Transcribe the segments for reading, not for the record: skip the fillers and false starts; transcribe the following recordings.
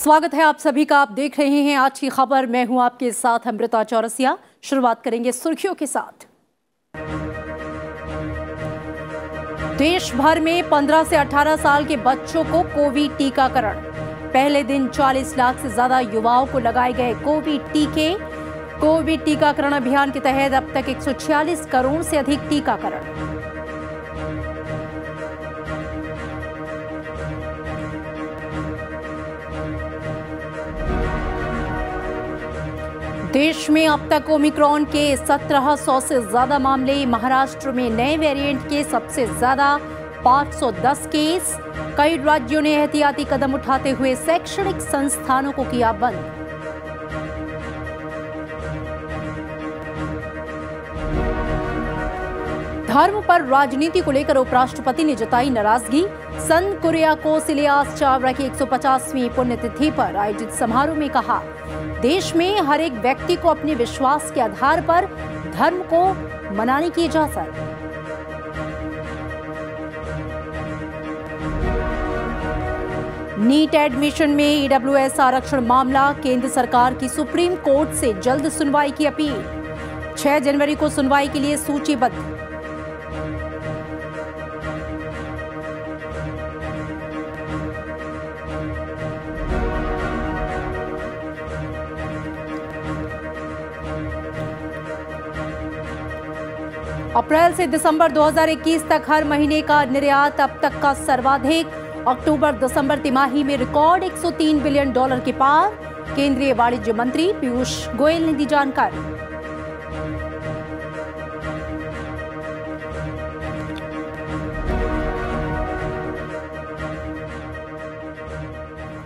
स्वागत है आप सभी का। आप देख रहे हैं आज की खबर। मैं हूं आपके साथ अमृता चौरसिया। शुरुआत करेंगे सुर्खियों के साथ। देश भर में 15 से 18 साल के बच्चों को कोविड टीकाकरण। पहले दिन 40 लाख से ज्यादा युवाओं को लगाए गए कोविड टीके। कोविड टीकाकरण अभियान के तहत अब तक 146 करोड़ से अधिक टीकाकरण। देश में अब तक ओमिक्रॉन के 1700 से ज्यादा मामले। महाराष्ट्र में नए वेरिएंट के सबसे ज्यादा 510 केस। कई राज्यों ने एहतियाती कदम उठाते हुए शैक्षणिक संस्थानों को किया बंद। धर्म पर राजनीति को लेकर उपराष्ट्रपति ने जताई नाराजगी। संत कुरियाकोस इलियास चावड़ा की 150वीं पुण्यतिथि पर आयोजित समारोह में कहा, देश में हर एक व्यक्ति को अपने विश्वास के आधार पर धर्म को मनाने की इजाजत। नीट एडमिशन में ईडब्ल्यूएस आरक्षण मामला। केंद्र सरकार की सुप्रीम कोर्ट से जल्द सुनवाई की अपील। 6 जनवरी को सुनवाई के लिए सूचीबद्ध। अप्रैल से दिसंबर 2021 तक हर महीने का निर्यात अब तक का सर्वाधिक। अक्टूबर-दिसंबर तिमाही में रिकॉर्ड $103 बिलियन के पार। केंद्रीय वाणिज्य मंत्री पीयूष गोयल ने दी जानकारी।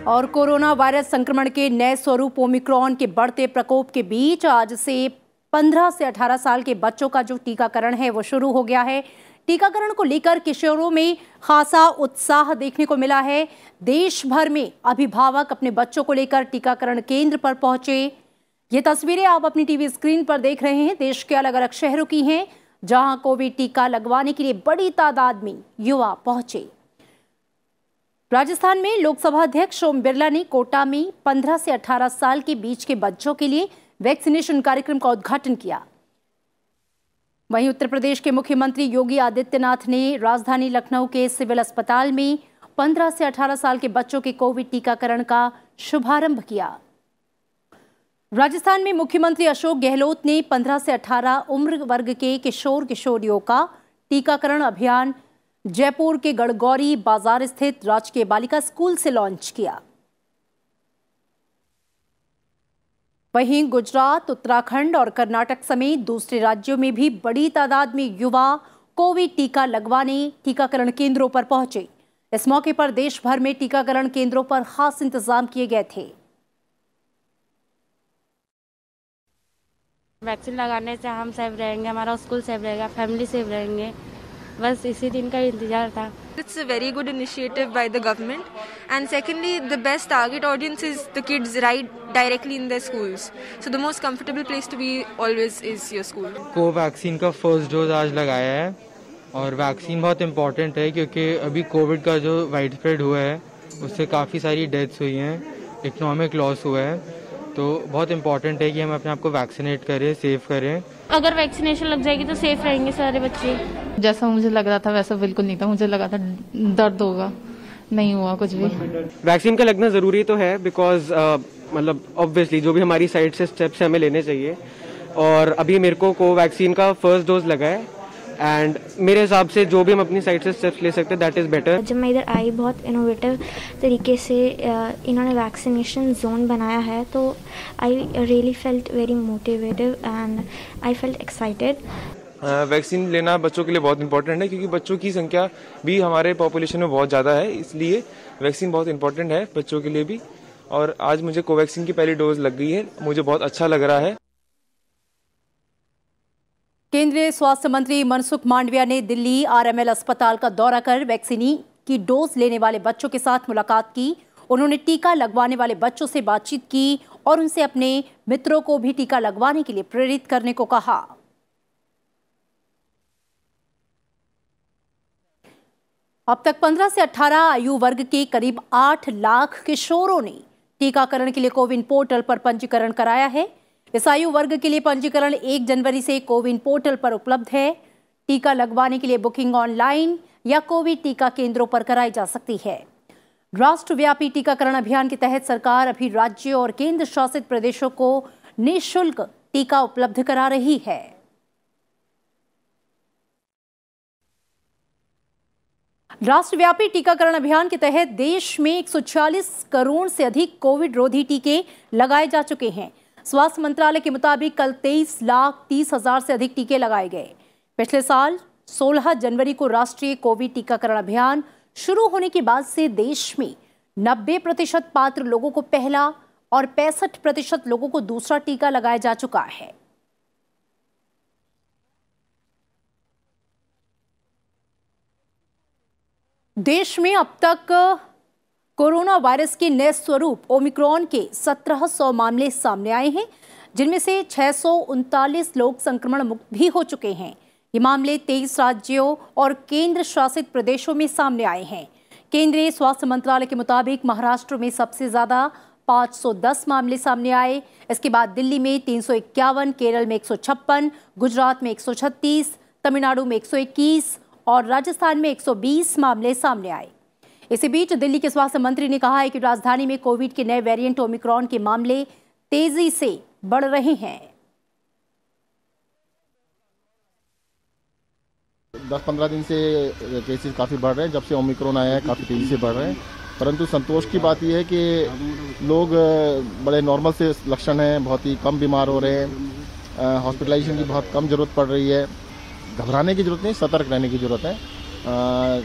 और कोरोना वायरस संक्रमण के नए स्वरूप ओमिक्रॉन के बढ़ते प्रकोप के बीच आज से 15 से 18 साल के बच्चों का जो टीकाकरण है वो शुरू हो गया है। टीकाकरण को लेकर किशोरों में खासा उत्साह देखने को मिला है। देश भर में अभिभावक अपने बच्चों को लेकर टीकाकरण केंद्र पर पहुंचे। ये तस्वीरें आप अपनी टीवी स्क्रीन पर देख रहे हैं। देश के अलग अलग शहरों की हैं, जहां कोविड टीका लगवाने के लिए बड़ी तादाद में युवा पहुंचे। राजस्थान में लोकसभा अध्यक्ष ओम बिरला ने कोटा में 15 से 18 साल के बीच के बच्चों के लिए वैक्सीनेशन कार्यक्रम का उद्घाटन किया। वहीं उत्तर प्रदेश के मुख्यमंत्री योगी आदित्यनाथ ने राजधानी लखनऊ के सिविल अस्पताल में 15 से 18 साल के बच्चों के कोविड टीकाकरण का शुभारंभ किया। राजस्थान में मुख्यमंत्री अशोक गहलोत ने 15 से 18 उम्र वर्ग के किशोर किशोरियों का टीकाकरण अभियान जयपुर के गढ़गौरी बाजार स्थित राजकीय बालिका स्कूल से लॉन्च किया। वहीं गुजरात, उत्तराखंड और कर्नाटक समेत दूसरे राज्यों में भी बड़ी तादाद में युवा कोविड टीका लगवाने टीकाकरण केंद्रों पर पहुंचे। इस मौके पर देश भर में टीकाकरण केंद्रों पर खास इंतजाम किए गए थे। वैक्सीन लगाने से हम सेफ रहेंगे, हमारा स्कूल सेफ रहेगा, फैमिली सेफ रहेंगे। बस इसी दिन का इंतजार था। It's a very good initiative by the government, and secondly, the best target audience is the kids right directly in their schools. So the most comfortable place to be always is your school. Covaxin का first dose आज लगाया है और vaccine बहुत important है क्योंकि अभी Covid का जो वाइड स्प्रेड हुआ है उससे काफ़ी सारी डेथ्स हुई हैं, इकोनॉमिक लॉस हुआ है, तो बहुत इम्पॉर्टेंट है कि हम अपने आप को वैक्सीनेट करें, सेफ करें। अगर वैक्सीनेशन लग जाएगी तो सेफ रहेंगे सारे बच्चे। जैसा मुझे लग रहा था वैसा बिल्कुल नहीं था। मुझे लगा था दर्द होगा, नहीं हुआ कुछ भी। वैक्सीन का लगना जरूरी तो है बिकॉज मतलब ऑब्वियसली जो भी हमारी साइड से स्टेप्स हमें लेने चाहिए। और अभी मेरे को कोवैक्सीन का फर्स्ट डोज लगा है एंड मेरे हिसाब से जो भी हम अपनी साइड से स्टेप्स ले सकते हैं दैट इज बेटर। जब मैं इधर आई बहुत इनोवेटिव तरीके से इन्होंने वैक्सीनेशन जोन बनाया है तो I really felt very motivated and I felt excited. Vaccine लेना बच्चों के लिए बहुत इंपॉर्टेंट है क्योंकि बच्चों की संख्या भी हमारे पॉपुलेशन में बहुत ज़्यादा है, इसलिए वैक्सीन बहुत इंपॉर्टेंट है बच्चों के लिए भी। और आज मुझे कोवैक्सीन की पहली डोज लग गई है, मुझे बहुत अच्छा लग रहा है। केंद्रीय स्वास्थ्य मंत्री मनसुख मांडविया ने दिल्ली आरएमएल अस्पताल का दौरा कर वैक्सीन की डोज लेने वाले बच्चों के साथ मुलाकात की। उन्होंने टीका लगवाने वाले बच्चों से बातचीत की और उनसे अपने मित्रों को भी टीका लगवाने के लिए प्रेरित करने को कहा। अब तक 15 से 18 आयु वर्ग के करीब 8 लाख किशोरों ने टीकाकरण के लिए कोविन पोर्टल पर पंजीकरण कराया है। इस आयु वर्ग के लिए पंजीकरण 1 जनवरी से कोविन पोर्टल पर उपलब्ध है। टीका लगवाने के लिए बुकिंग ऑनलाइन या कोविड टीका केंद्रों पर कराई जा सकती है। राष्ट्रव्यापी टीकाकरण अभियान के तहत सरकार अभी राज्यों और केंद्र शासित प्रदेशों को निःशुल्क टीका उपलब्ध करा रही है। राष्ट्रव्यापी टीकाकरण अभियान के तहत देश में 146 करोड़ से अधिक कोविड रोधी टीके लगाए जा चुके हैं। स्वास्थ्य मंत्रालय के मुताबिक कल 23,30,000 से अधिक टीके लगाए गए। पिछले साल 16 जनवरी को राष्ट्रीय कोविड टीकाकरण अभियान शुरू होने के बाद से देश में 90% पात्र लोगों को पहला और 65% लोगों को दूसरा टीका लगाया जा चुका है। देश में अब तक कोरोना वायरस के नए स्वरूप ओमिक्रॉन के 1700 मामले सामने आए हैं, जिनमें से 639 लोग संक्रमण मुक्त भी हो चुके हैं। ये मामले 23 राज्यों और केंद्र शासित प्रदेशों में सामने आए हैं। केंद्रीय स्वास्थ्य मंत्रालय के मुताबिक महाराष्ट्र में सबसे ज्यादा 510 मामले सामने आए। इसके बाद दिल्ली में 351, केरल में 156, गुजरात में 136, तमिलनाडु में 121 और राजस्थान में 120 मामले सामने आए। इसी बीच दिल्ली के स्वास्थ्य मंत्री ने कहा है कि राजधानी में कोविड के नए वेरिएंट ओमिक्रॉन के मामले तेजी से बढ़ रहे हैं। 10-15 दिन से केसेस काफ़ी बढ़ रहे हैं। जब से ओमिक्रॉन आया है काफ़ी तेज़ी से बढ़ रहे हैं। परंतु संतोष की बात यह है कि लोग बड़े नॉर्मल से लक्षण हैं, बहुत ही कम बीमार हो रहे हैं। हॉस्पिटलाइजेशन की बहुत कम ज़रूरत पड़ रही है। घबराने की ज़रूरत नहीं, सतर्क रहने की ज़रूरत है।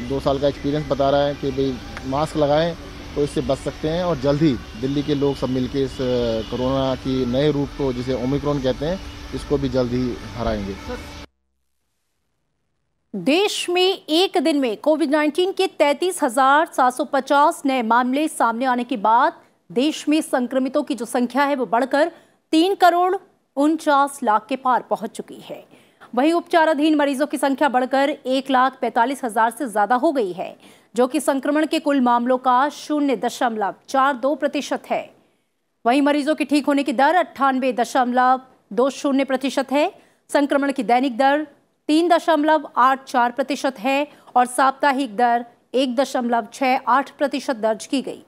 2 साल का एक्सपीरियंस बता रहा है कि भाई मास्क लगाएं तो इससे बच सकते हैं और जल्द ही दिल्ली के लोग सब मिलकर इस कोरोना की नए रूप को, जिसे ओमिक्रॉन कहते हैं, इसको भी जल्द ही हराएंगे। देश में एक दिन में कोविड-19 के 33,750 नए मामले सामने आने के बाद देश में संक्रमितों की जो संख्या है वो बढ़कर 3,49,00,000 के पार पहुंच चुकी है। वहीं उपचाराधीन मरीजों की संख्या बढ़कर 1,45,000 से ज्यादा हो गई है, जो कि संक्रमण के कुल मामलों का 0.42% है। वहीं मरीजों के ठीक होने की दर 98.20% है। संक्रमण की दैनिक दर 3.84% है और साप्ताहिक दर 1.68% दर्ज की गई।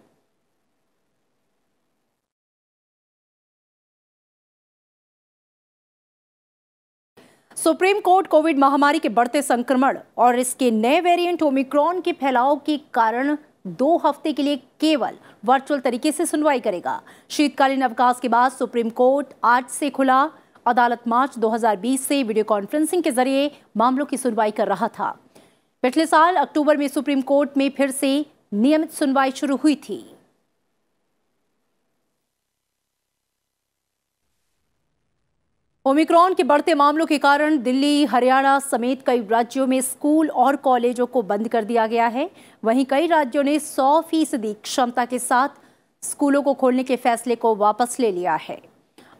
सुप्रीम कोर्ट कोविड महामारी के बढ़ते संक्रमण और इसके नए वेरिएंट ओमिक्रॉन के फैलाव के कारण 2 हफ्ते के लिए केवल वर्चुअल तरीके से सुनवाई करेगा। शीतकालीन अवकाश के बाद सुप्रीम कोर्ट आज से खुला। अदालत मार्च 2020 से वीडियो कॉन्फ्रेंसिंग के जरिए मामलों की सुनवाई कर रहा था। पिछले साल अक्टूबर में सुप्रीम कोर्ट में फिर से नियमित सुनवाई शुरू हुई थी। ओमिक्रॉन के बढ़ते मामलों के कारण दिल्ली, हरियाणा समेत कई राज्यों में स्कूल और कॉलेजों को बंद कर दिया गया है। वहीं कई राज्यों ने 100% क्षमता के साथ स्कूलों को खोलने के फैसले को वापस ले लिया है।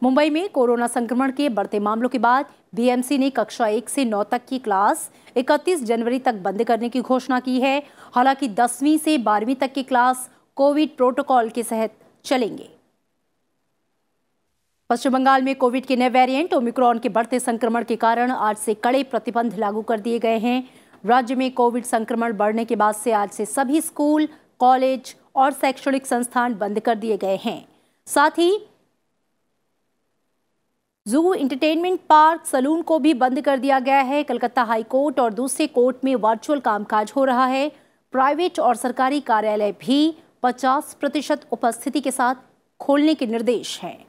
मुंबई में कोरोना संक्रमण के बढ़ते मामलों के बाद बीएमसी ने कक्षा 1 से 9 तक की क्लास 31 जनवरी तक बंद करने की घोषणा की है। हालांकि 10वीं से 12वीं तक की क्लास कोविड प्रोटोकॉल के तहत चलेंगे। पश्चिम बंगाल में कोविड के नए वेरिएंट ओमिक्रॉन के बढ़ते संक्रमण के कारण आज से कड़े प्रतिबंध लागू कर दिए गए हैं। राज्य में कोविड संक्रमण बढ़ने के बाद से आज से सभी स्कूल, कॉलेज और शैक्षणिक संस्थान बंद कर दिए गए हैं। साथ ही जू, एंटरटेनमेंट पार्क, सलून को भी बंद कर दिया गया है। कलकत्ता हाई कोर्ट और दूसरे कोर्ट में वर्चुअल कामकाज हो रहा है। प्राइवेट और सरकारी कार्यालय भी 50% उपस्थिति के साथ खोलने के निर्देश हैं।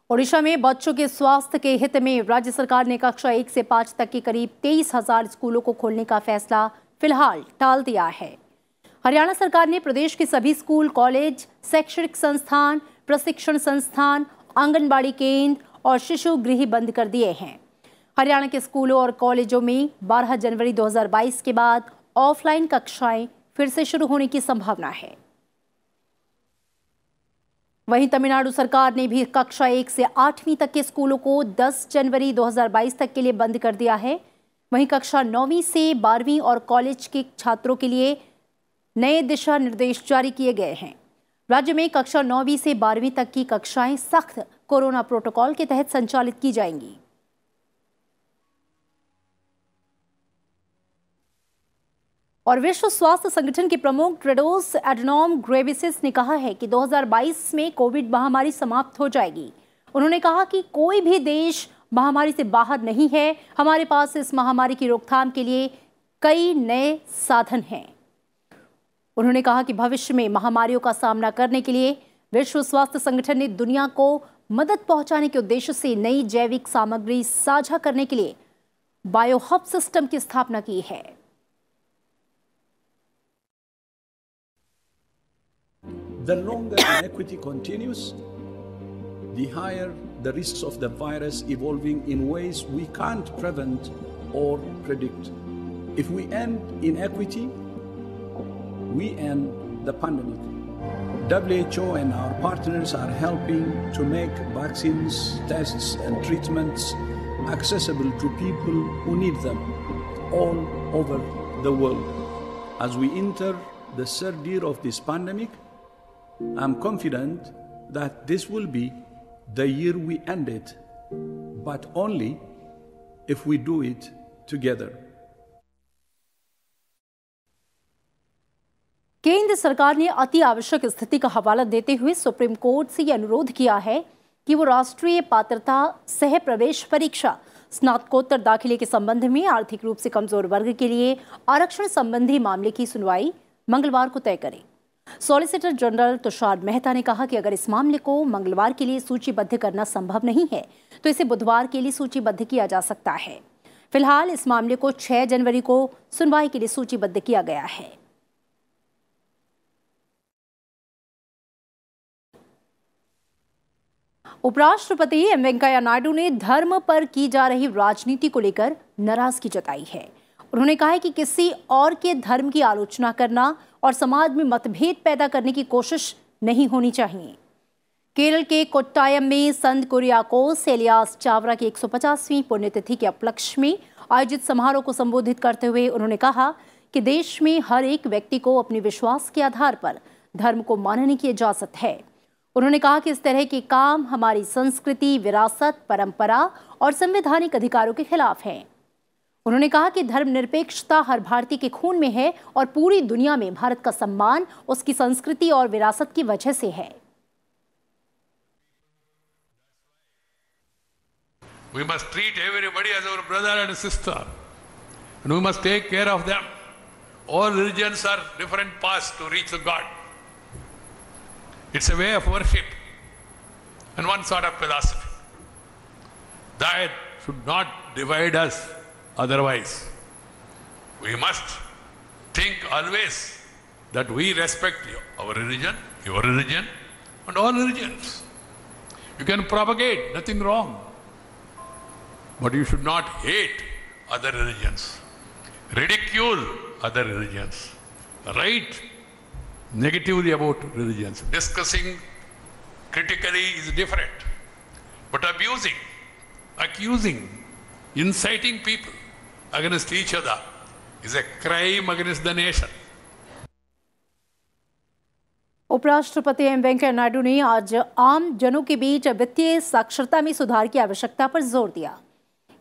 ओडिशा में बच्चों के स्वास्थ्य के हित में राज्य सरकार ने कक्षा 1 से 5 तक के करीब 23,000 स्कूलों को खोलने का फैसला फिलहाल टाल दिया है। हरियाणा सरकार ने प्रदेश के सभी स्कूल, कॉलेज, शैक्षणिक संस्थान, प्रशिक्षण संस्थान, आंगनबाड़ी केंद्र और शिशु गृह बंद कर दिए हैं। हरियाणा के स्कूलों और कॉलेजों में 12 जनवरी 2022 के बाद ऑफलाइन कक्षाएं फिर से शुरू होने की संभावना है। वहीं तमिलनाडु सरकार ने भी कक्षा 1 से 8वीं तक के स्कूलों को 10 जनवरी 2022 तक के लिए बंद कर दिया है। वहीं कक्षा 9वीं से 12वीं और कॉलेज के छात्रों के लिए नए दिशा निर्देश जारी किए गए हैं। राज्य में कक्षा 9वीं से 12वीं तक की कक्षाएं सख्त कोरोना प्रोटोकॉल के तहत संचालित की जाएंगी। और विश्व स्वास्थ्य संगठन के प्रमुख टेड्रोस एडनॉम घेब्रेयेसस ने कहा है कि 2022 में कोविड महामारी समाप्त हो जाएगी। उन्होंने कहा कि कोई भी देश महामारी से बाहर नहीं है। हमारे पास इस महामारी की रोकथाम के लिए कई नए साधन हैं। उन्होंने कहा कि भविष्य में महामारियों का सामना करने के लिए विश्व स्वास्थ्य संगठन ने दुनिया को मदद पहुंचाने के उद्देश्य से नई जैविक सामग्री साझा करने के लिए बायोहब सिस्टम की स्थापना की है। The longer inequity continues, the higher the risks of the virus evolving in ways we can't prevent or predict. If we end inequity, we end the pandemic. WHO and our partners are helping to make vaccines, tests, and treatments accessible to people who need them all over the world. As we enter the third year of this pandemic, I'm confident that this will be the year we end it, but only if we do it together. केंद्र सरकार ने अति आवश्यक स्थिति का हवाला देते हुए सुप्रीम कोर्ट से यह अनुरोध किया है कि वो राष्ट्रीय पात्रता सह प्रवेश परीक्षा स्नातकोत्तर दाखिले के संबंध में आर्थिक रूप से कमजोर वर्ग के लिए आरक्षण संबंधी मामले की सुनवाई मंगलवार को तय करे। सॉलिसिटर जनरल तुषार मेहता ने कहा कि अगर इस मामले को मंगलवार के लिए सूचीबद्ध करना संभव नहीं है तो इसे बुधवार के लिए सूचीबद्ध किया जा सकता है। फिलहाल इस मामले को 6 जनवरी को सुनवाई के लिए सूचीबद्ध किया गया है। उपराष्ट्रपति एम वेंकैया नायडू ने धर्म पर की जा रही राजनीति को लेकर नाराजगी जताई है। उन्होंने कहा है कि किसी और के धर्म की आलोचना करना और समाज में मतभेद पैदा करने की कोशिश नहीं होनी चाहिए। केरल के कोट्टायम में संत कुरियाकोस एलियास चावरा की 150वीं पुण्यतिथि के उपलक्ष्य में आयोजित समारोह को संबोधित करते हुए उन्होंने कहा कि देश में हर एक व्यक्ति को अपने विश्वास के आधार पर धर्म को मानने की इजाजत है। उन्होंने कहा कि इस तरह के काम हमारी संस्कृति, विरासत, परंपरा और संवैधानिक अधिकारों के खिलाफ है। उन्होंने कहा कि धर्मनिरपेक्षता हर भारतीय के खून में है और पूरी दुनिया में भारत का सम्मान उसकी संस्कृति और विरासत की वजह से है। We must treat everybody as our brother and sister, and we must take care of them. All religions are different paths to reach the God. It's a way of worship and one sort of philosophy. That should not divide us. Otherwise, we must think always that we respect our religion, your religion, and all religions. You can propagate, nothing wrong. But you should not hate other religions, ridicule other religions, write negatively about religions. Discussing critically is different, but abusing, accusing, inciting people against each other is a crime against the nation. उपराष्ट्रपति M Venkaiah Naidu ने आज आम जनों के बीच वित्तीय साक्षरता में सुधार की आवश्यकता पर जोर दिया।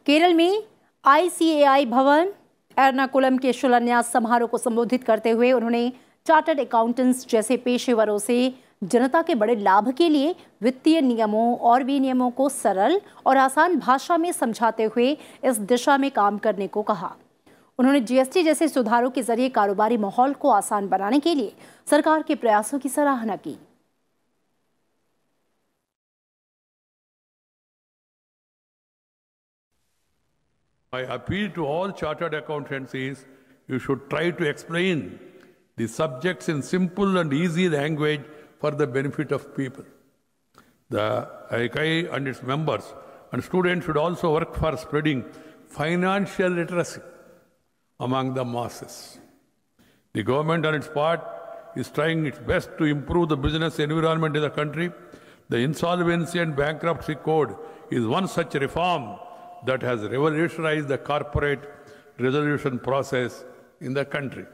केरल में ICAI भवन एर्नाकुलम के शिलान्यास समारोह को संबोधित करते हुए उन्होंने चार्टर्ड अकाउंटेंट्स जैसे पेशेवरों से जनता के बड़े लाभ के लिए वित्तीय नियमों और विनियमों को सरल और आसान भाषा में समझाते हुए इस दिशा में काम करने को कहा। उन्होंने GST जैसे सुधारों के जरिए कारोबारी माहौल को आसान बनाने के लिए सरकार के प्रयासों की सराहना की। My appeal to all chartered accountants is you should try to explain the subjects in simple and easy language for the benefit of people. The ICAI and its members and students should also work for spreading financial literacy among the masses. The government on its part is trying its best to improve the business environment in the country. The Insolvency and Bankruptcy Code is one such reform that has revolutionized the corporate resolution process in the country.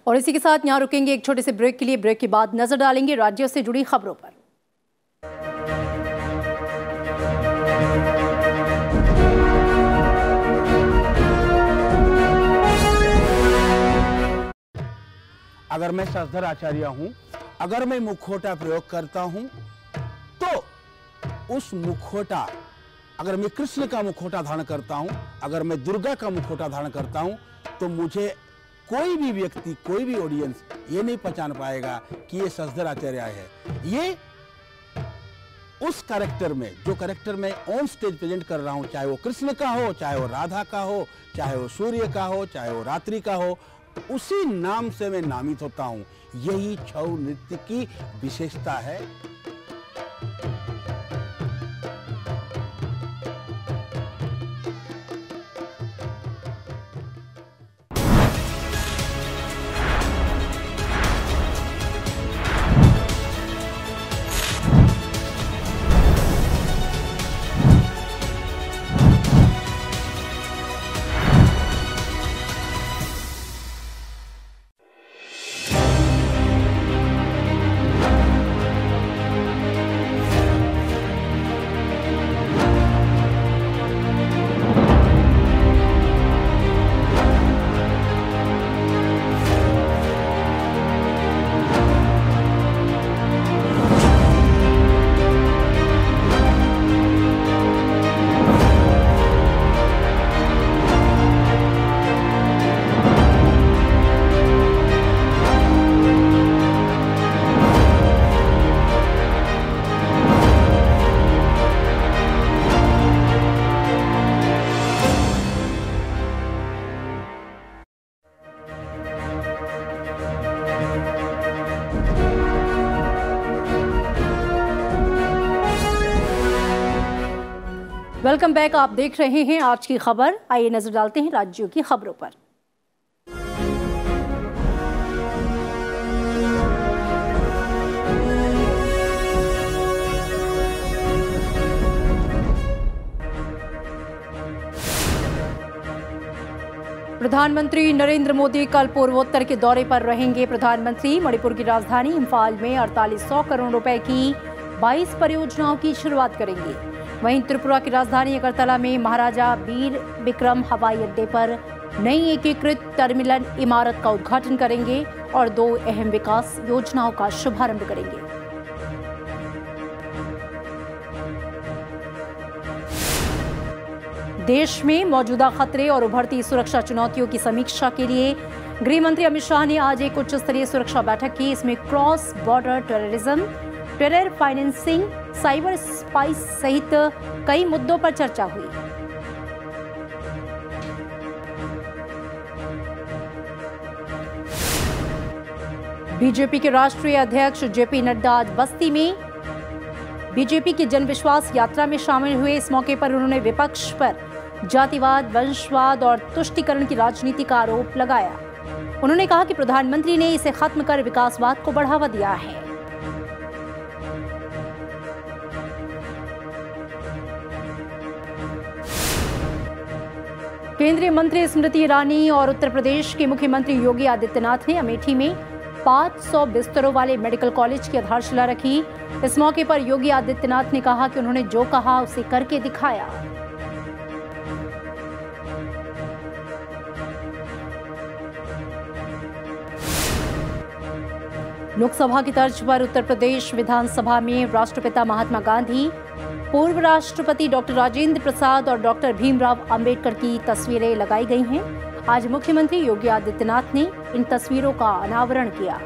और इसी के साथ यहाँ रुकेंगे एक छोटे से break के लिए। ब्रेक के बाद नजर डालेंगे राज्यों से जुड़ी खबरों पर। अगर मैं शशधर आचार्य हूं, अगर मैं मुखौटा प्रयोग करता हूं, तो उस मुखौटा, अगर मैं कृष्ण का मुखौटा धारण करता हूं, अगर मैं दुर्गा का मुखौटा धारण करता हूं, तो मुझे कोई भी व्यक्ति, कोई भी ऑडियंस ये नहीं पहचान पाएगा कि ये शशधर आचार्य है। ये उस कैरेक्टर में, जो कैरेक्टर मैं ऑन स्टेज प्रेजेंट कर रहा हूं, चाहे वो कृष्ण का हो, चाहे वो राधा का हो, चाहे वो सूर्य का हो, चाहे वो रात्रि का हो, उसी नाम से मैं नामित होता हूं। यही छऊ नृत्य की विशेषता है। Welcome back. आप देख रहे हैं आज की खबर। आइए नजर डालते हैं राज्यों की खबरों पर। प्रधानमंत्री नरेंद्र मोदी कल पूर्वोत्तर के दौरे पर रहेंगे। प्रधानमंत्री मणिपुर की राजधानी इंफाल में 4800 करोड़ रुपए की 22 परियोजनाओं की शुरुआत करेंगे। वहीं त्रिपुरा की राजधानी अगरतला में महाराजा वीर विक्रम हवाई अड्डे पर नई एकीकृत टर्मिनल इमारत का उद्घाटन करेंगे और 2 अहम विकास योजनाओं का शुभारंभ करेंगे। देश में मौजूदा खतरे और उभरती सुरक्षा चुनौतियों की समीक्षा के लिए गृह मंत्री अमित शाह ने आज एक उच्च स्तरीय सुरक्षा बैठक की। इसमें cross border terrorism, terror financing, cyber spice सहित कई मुद्दों पर चर्चा हुई। बीजेपी के राष्ट्रीय अध्यक्ष जेपी नड्डा आज बस्ती में बीजेपी की जन विश्वास यात्रा में शामिल हुए। इस मौके पर उन्होंने विपक्ष पर जातिवाद, वंशवाद और तुष्टीकरण की राजनीति का आरोप लगाया। उन्होंने कहा कि प्रधानमंत्री ने इसे खत्म कर विकासवाद को बढ़ावा दिया है। केंद्रीय मंत्री स्मृति ईरानी और उत्तर प्रदेश के मुख्यमंत्री योगी आदित्यनाथ ने अमेठी में 500 बिस्तरों वाले मेडिकल कॉलेज की आधारशिला रखी। इस मौके पर योगी आदित्यनाथ ने कहा कि उन्होंने जो कहा उसे करके दिखाया। लोकसभा की तर्ज पर उत्तर प्रदेश विधानसभा में राष्ट्रपिता महात्मा गांधी, पूर्व राष्ट्रपति डॉक्टर राजेंद्र प्रसाद और डॉक्टर भीमराव अंबेडकर की तस्वीरें लगाई गई हैं। आज मुख्यमंत्री योगी आदित्यनाथ ने इन तस्वीरों का अनावरण किया।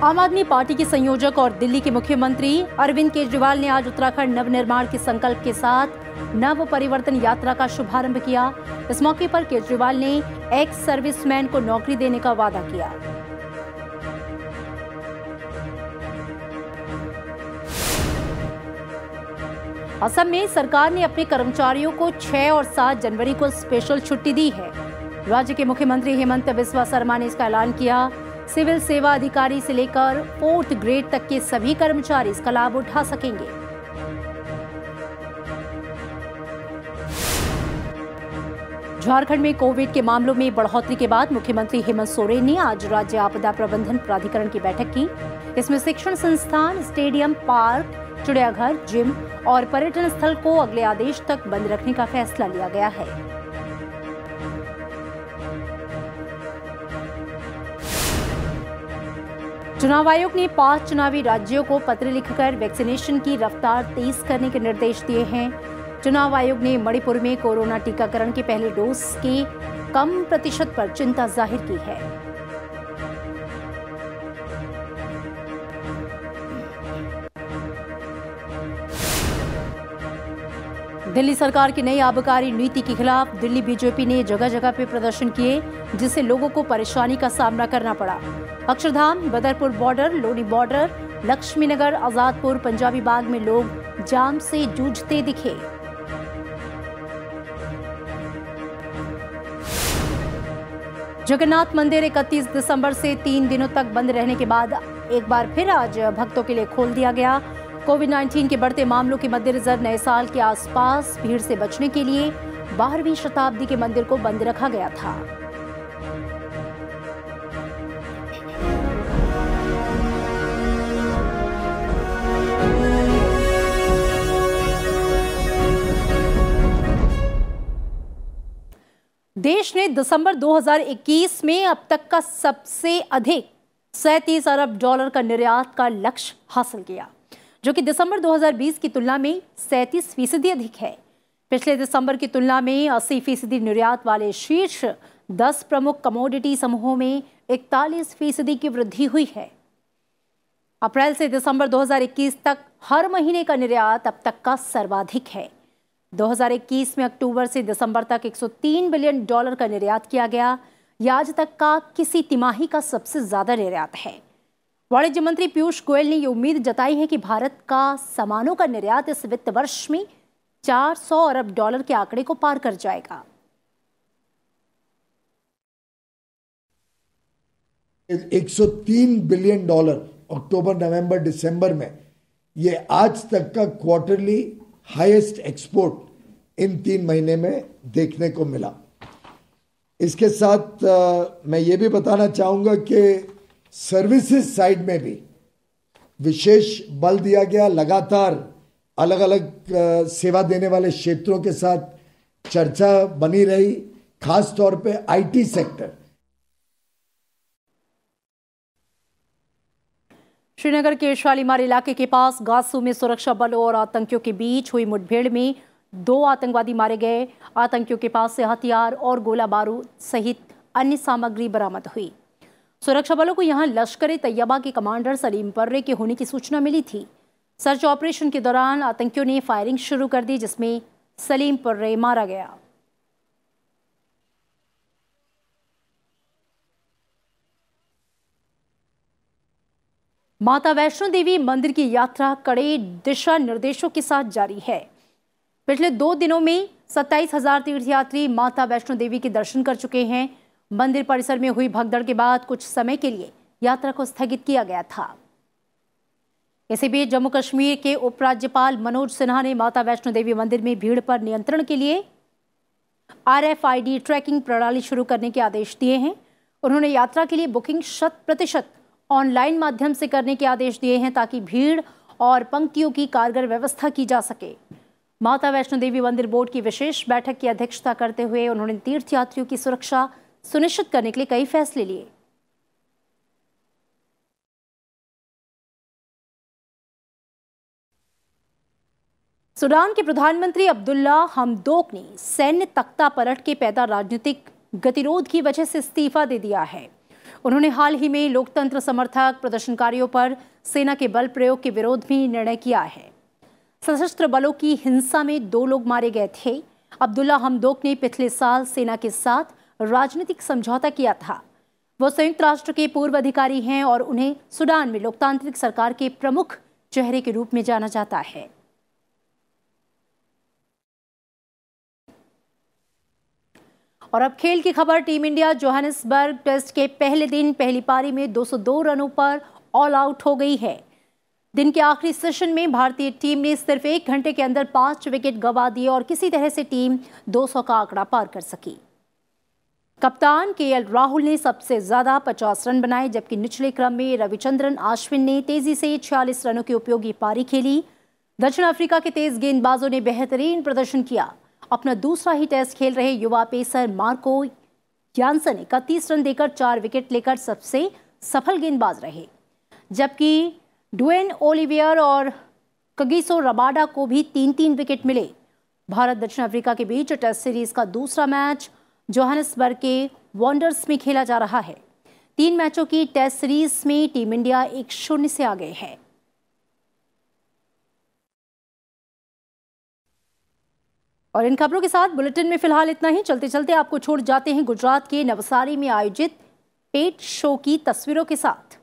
आम आदमी पार्टी के संयोजक और दिल्ली के मुख्यमंत्री अरविंद केजरीवाल ने आज उत्तराखंड नवनिर्माण के संकल्प के साथ नव परिवर्तन यात्रा का शुभारंभ किया। इस मौके पर केजरीवाल ने एक्स सर्विसमैन को नौकरी देने का वादा किया। असम में सरकार ने अपने कर्मचारियों को 6 और 7 जनवरी को स्पेशल छुट्टी दी है। राज्य के मुख्यमंत्री हेमंत बिस्वा शर्मा ने इसका ऐलान किया। सिविल सेवा अधिकारी से लेकर 4th ग्रेड तक के सभी कर्मचारी इसका लाभ उठा सकेंगे। झारखंड में कोविड के मामलों में बढ़ोतरी के बाद मुख्यमंत्री हेमंत सोरेन ने आज राज्य आपदा प्रबंधन प्राधिकरण की बैठक की। इसमें शिक्षण संस्थान, स्टेडियम, पार्क, चिड़ियाघर, जिम और पर्यटन स्थल को अगले आदेश तक बंद रखने का फैसला लिया गया है। चुनाव आयोग ने 5 चुनावी राज्यों को पत्र लिखकर वैक्सीनेशन की रफ्तार तेज करने के निर्देश दिए हैं। चुनाव आयोग ने मणिपुर में कोरोना टीकाकरण के पहले डोज के कम प्रतिशत पर चिंता जाहिर की है। दिल्ली सरकार की नई आबकारी नीति के खिलाफ दिल्ली बीजेपी ने जगह जगह पे प्रदर्शन किए, जिससे लोगों को परेशानी का सामना करना पड़ा। अक्षरधाम, बदरपुर बॉर्डर, लोनी बॉर्डर, लक्ष्मीनगर, आजादपुर, पंजाबी बाग में लोग जाम से जूझते दिखे। जगन्नाथ मंदिर 31 दिसंबर से 3 दिनों तक बंद रहने के बाद एक बार फिर आज भक्तों के लिए खोल दिया गया। कोविड-19 के बढ़ते मामलों के मद्देनजर नए साल के आसपास भीड़ से बचने के लिए 12वीं शताब्दी के मंदिर को बंद रखा गया था। देश ने दिसंबर 2021 में अब तक का सबसे अधिक 37 अरब डॉलर का निर्यात का लक्ष्य हासिल किया, जो कि दिसंबर 2020 की तुलना में 37% अधिक है। पिछले दिसंबर की तुलना में 80% निर्यात वाले शीर्ष 10 प्रमुख कमोडिटी समूहों में 41% की वृद्धि हुई है। अप्रैल से दिसंबर 2021 तक हर महीने का निर्यात अब तक का सर्वाधिक है। 2021 में अक्टूबर से दिसंबर तक 103 बिलियन डॉलर का निर्यात किया गया। यह आज तक का किसी तिमाही का सबसे ज्यादा निर्यात है। वाणिज्य मंत्री पीयूष गोयल ने यह उम्मीद जताई है कि भारत का सामानों का निर्यात इस वित्त वर्ष में 400 अरब डॉलर के आंकड़े को पार कर जाएगा। 103 बिलियन डॉलर अक्टूबर, नवंबर, दिसंबर में ये आज तक का क्वार्टरली हाईएस्ट एक्सपोर्ट इन 3 महीने में देखने को मिला। इसके साथ मैं ये भी बताना चाहूँगा कि सर्विसेज साइड में भी विशेष बल दिया गया। लगातार अलग अलग सेवा देने वाले क्षेत्रों के साथ चर्चा बनी रही, खास तौर पे आईटी सेक्टर। श्रीनगर के शालीमार इलाके के पास गासू में सुरक्षा बलों और आतंकियों के बीच हुई मुठभेड़ में 2 आतंकवादी मारे गए। आतंकियों के पास से हथियार और गोला बारूद सहित अन्य सामग्री बरामद हुई। सुरक्षा बलों को यहां लश्कर ए तैयबा के कमांडर सलीम पर्रे के होने की सूचना मिली थी। सर्च ऑपरेशन के दौरान आतंकियों ने फायरिंग शुरू कर दी, जिसमें सलीम पर्रे मारा गया। माता वैष्णो देवी मंदिर की यात्रा कड़े दिशा निर्देशों के साथ जारी है। पिछले 2 दिनों में 27,000 तीर्थयात्री माता वैष्णो देवी के दर्शन कर चुके हैं। मंदिर परिसर में हुई भगदड़ के बाद कुछ समय के लिए यात्रा को स्थगित किया गया था। इसी बीच जम्मू कश्मीर के उपराज्यपाल मनोज सिन्हा ने माता वैष्णो देवी मंदिर में भीड़ पर नियंत्रण के लिए RFID ट्रैकिंग प्रणाली शुरू करने के आदेश दिए हैं। उन्होंने यात्रा के लिए बुकिंग 100% ऑनलाइन माध्यम से करने के आदेश दिए हैं, ताकि भीड़ और पंक्तियों की कारगर व्यवस्था की जा सके। माता वैष्णो देवी मंदिर बोर्ड की विशेष बैठक की अध्यक्षता करते हुए उन्होंने तीर्थयात्रियों की सुरक्षा सुनिश्चित करने के लिए कई फैसले लिए। सूडान के प्रधानमंत्री अब्दुल्ला हमदोक ने सैन्य तख्ता पलट के पैदा राजनीतिक गतिरोध की वजह से इस्तीफा दे दिया है। उन्होंने हाल ही में लोकतंत्र समर्थक प्रदर्शनकारियों पर सेना के बल प्रयोग के विरोध में निर्णय किया है। सशस्त्र बलों की हिंसा में 2 लोग मारे गए थे। अब्दुल्ला हमदोक ने पिछले साल सेना के साथ राजनीतिक समझौता किया था। वो संयुक्त राष्ट्र के पूर्व अधिकारी हैं और उन्हें सूडान में लोकतांत्रिक सरकार के प्रमुख चेहरे के रूप में जाना जाता है। और अब खेल की खबर। टीम इंडिया जोहानिसबर्ग टेस्ट के पहले दिन पहली पारी में 202 रनों पर ऑल आउट हो गई है। दिन के आखिरी सेशन में भारतीय टीम ने सिर्फ 1 घंटे के अंदर 5 विकेट गंवा दिए और किसी तरह से टीम 200 का आंकड़ा पार कर सकी। कप्तान केएल राहुल ने सबसे ज्यादा 50 रन बनाए, जबकि निचले क्रम में रविचंद्रन अश्विन ने तेजी से 46 रनों की उपयोगी पारी खेली। दक्षिण अफ्रीका के तेज गेंदबाजों ने बेहतरीन प्रदर्शन किया। अपना दूसरा ही टेस्ट खेल रहे युवा पेसर मार्को यानसन 31 रन देकर 4 विकेट लेकर सबसे सफल गेंदबाज रहे, जबकि ड्वेन ओलिवियर और कगिसो रबाडा को भी 3-3 विकेट मिले। भारत दक्षिण अफ्रीका के बीच टेस्ट सीरीज का दूसरा मैच जोहानिसबर्ग के वॉन्डर्स में खेला जा रहा है। 3 मैचों की टेस्ट सीरीज में टीम इंडिया 1-0 से आगे है। और इन खबरों के साथ बुलेटिन में फिलहाल इतना ही। चलते चलते आपको छोड़ जाते हैं गुजरात के नवसारी में आयोजित पेट शो की तस्वीरों के साथ।